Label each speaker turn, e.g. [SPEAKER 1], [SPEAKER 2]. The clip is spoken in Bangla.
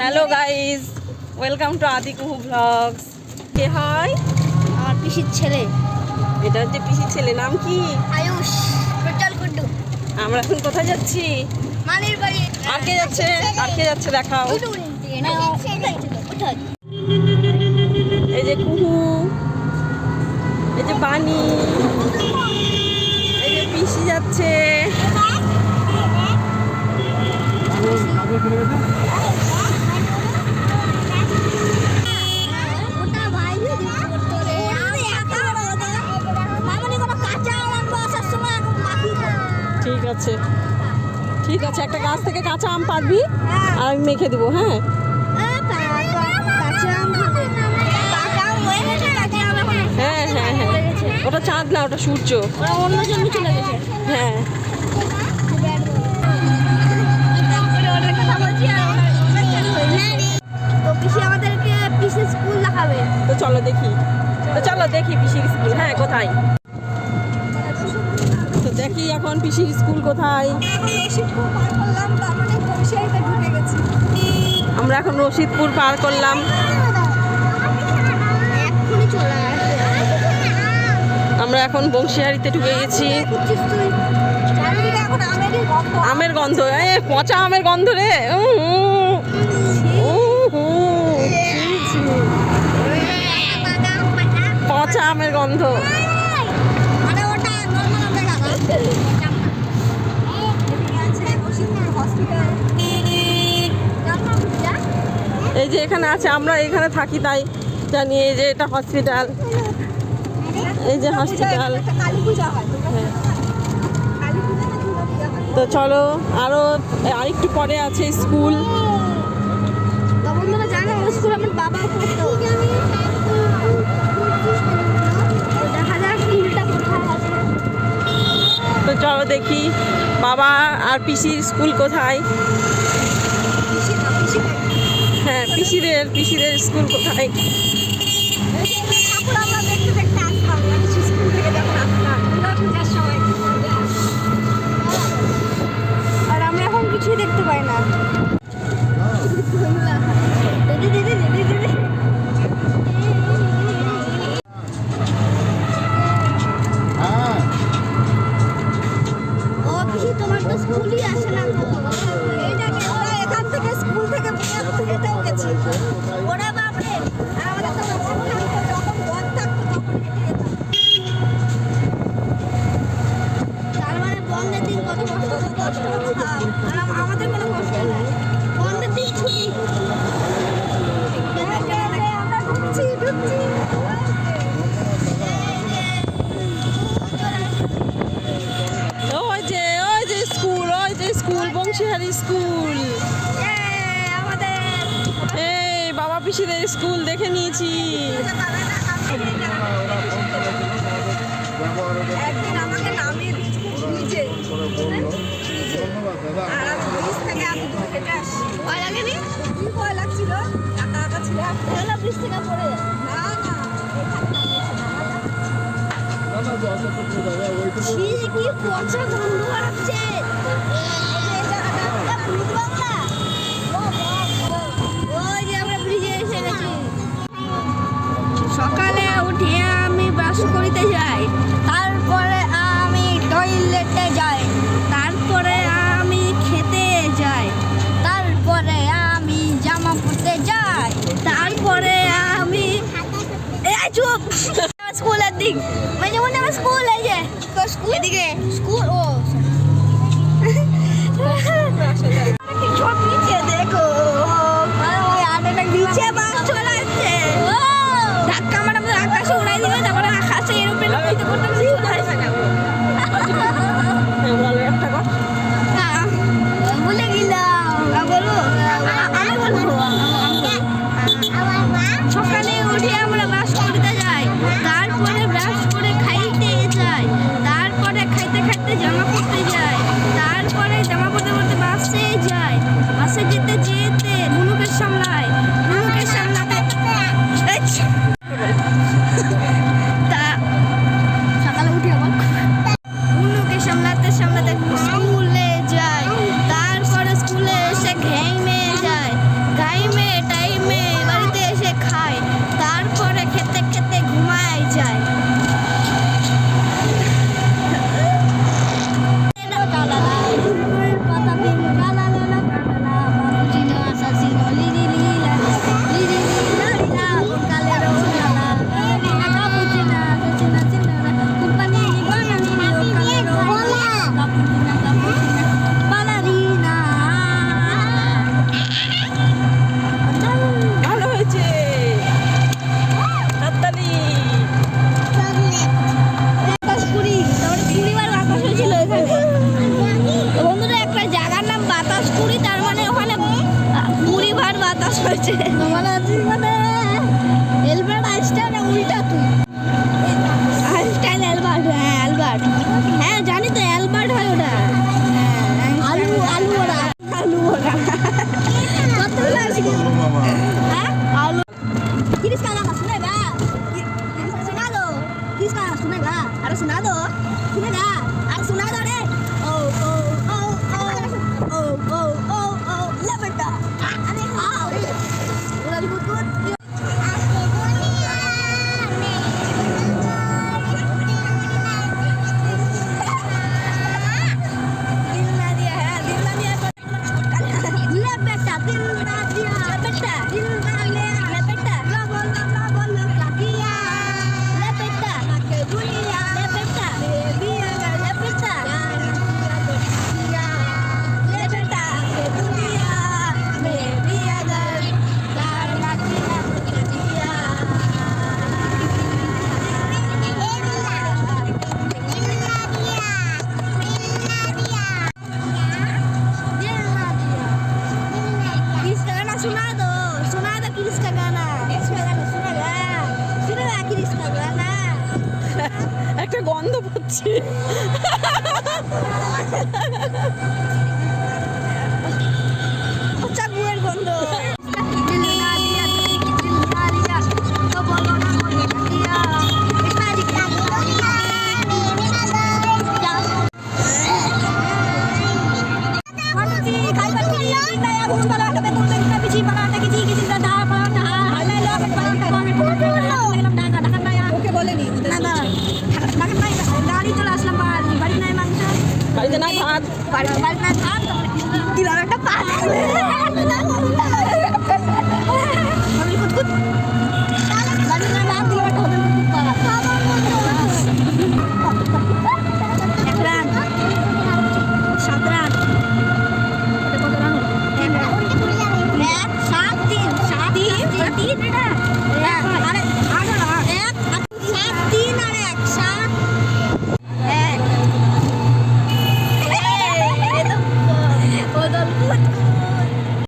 [SPEAKER 1] হ্যালো গাইজ, ওয়েলকাম টু আদি কুহু ব্লগস। কে হয়?
[SPEAKER 2] আমার পিসির ছেলে।
[SPEAKER 1] এটা হচ্ছে পিসির ছেলে। নাম কি?
[SPEAKER 2] আয়ুষ। টোটাল গুড্ডু।
[SPEAKER 1] আমরা এখন কোথায় যাচ্ছি?
[SPEAKER 2] মালির বাড়ি।
[SPEAKER 1] আর কে যাচ্ছে? আর কে যাচ্ছে দেখাও। এই যে কুহু, এই যে বানি, এই যে পিসি যাচ্ছে। ঠিক আছে, ঠিক আছে, একটা গাছ থেকে কাঁচা আম পারবি আর আমি মেখে দেবো। হ্যাঁ, হ্যাঁ হ্যাঁ হ্যাঁ, ওটা চাঁদ না, ওটা সূর্য।
[SPEAKER 2] অন্য জন্য চলে গেছে।
[SPEAKER 1] হ্যাঁ,
[SPEAKER 2] তো পিসি আমাদেরকে পিসি স্কুল দেখাবে।
[SPEAKER 1] তো চলো দেখি, তো চলো দেখি পিসির স্কুল। হ্যাঁ, কোথায়? তো দেখি এখন পিসির স্কুল কোথায়। আমরা এখন রশিদপুর পার করলাম। আমরা এখন বংশীহারিতে ঢুকে গেছি। আমের গন্ধ, পচা আমের গন্ধ রে। পচা আমের গন্ধ। এই যে এখানে আছে, আমরা এখানে থাকি তাই জানি। এই যে এটা হসপিটাল, এই যে হসপিটাল। তো চলো, আরো আরেকটু পরে আছে স্কুল। তো চলো দেখি বাবা আর পিসির স্কুল কোথায়। হ্যাঁ, পিসিদের স্কুল কোথায়।
[SPEAKER 2] আর আমরা এখন কিছুই দেখতে পাই না। ও পিসি, তোমার তো স্কুলই আসে না। এখান থেকে স্কুল থেকে হেঁটেও গেছি। ওরা বাপরে, আমাদের তো যখন বন্ধ থাকতো তখন হেঁটে যেতাম। তার মানে বন্ধের দিন কত কষ্ট করতাম। আর আমাদের কোনো কষ্ট নাই, বন্ধের দিন ছুটি। আমরা ঢুকছি।
[SPEAKER 1] ওই যে স্কুল, বংশীহারি স্কুল। এই বাবা পিসিদের স্কুল দেখে নিয়েছি।
[SPEAKER 2] একদিন আমাকে নামিয়ে দিয়েছে নিচে। আর আমি ব্রিজ থেকে এত দূর হেঁটে আসছি। ভয় লাগেনি? কি ভয় লাগছিল? একা একা ছিল। তাহলে ব্রিজ থেকে পড়ে যায়। কি পচা গন্ধ বাড়াচ্ছে। ওই যে আমরা ব্রিজে এসে গেছি। সকালে উঠে আমি ব্রাশ করিতে যাই, তারপরে আমি টয়লেটে যাই, তারপরে আমি খেতে যাই, তারপরে আমি জামা পরতে যাই, তারপরে আমি চুপ। স্কুলের দিক মানে আমার স্কুল, এই যে স্কুল এদিকে স্কুল। ও ছোট নিচে দেখো, ওই আটাটা নিচে বাস চলে আসছে। ধাক্কা মারা আকাশে উড়াই দিবে, তারপরে আকাশে এরোপ্লেন উড়াইতে করতে ভুলে গেলাম। বলো, আমি বলবো। সকালে উঠে আমরা ব্রাশ করতে যাই, তারপরে ব্রাশ করে খাইতে যাই, তারপরে খাইতে বাতাস হয়েছে মানে এলবার্ট আইনস্টাইন উল্টা তুই আইনস্টাইন অ্যালবার্ট হ্যাঁ অ্যালবার্ট হ্যাঁ জানি তো অ্যালবার্ট হয় ওটা আলু আলু ওরা কতগুলো আছে হ্যাঁ आलू किसका गाना सुनेगा सुना दो किसका सुनेगा अरे सुना दो सुनेगा अरे सुना दो रे ओ ओ ओ ओ ओ ओ ओ ओ ले बेटा अरे हाँ पूरा गुड गुड सुना दो किसका गाना सुनेगा सुनेगा किसका गाना
[SPEAKER 1] একটা গন্ধ পাচ্ছি।
[SPEAKER 2] अच्छा गुएर गंध
[SPEAKER 1] বাড়িতে না ভাত
[SPEAKER 2] বাড়িতে ভাত দিলাম একটা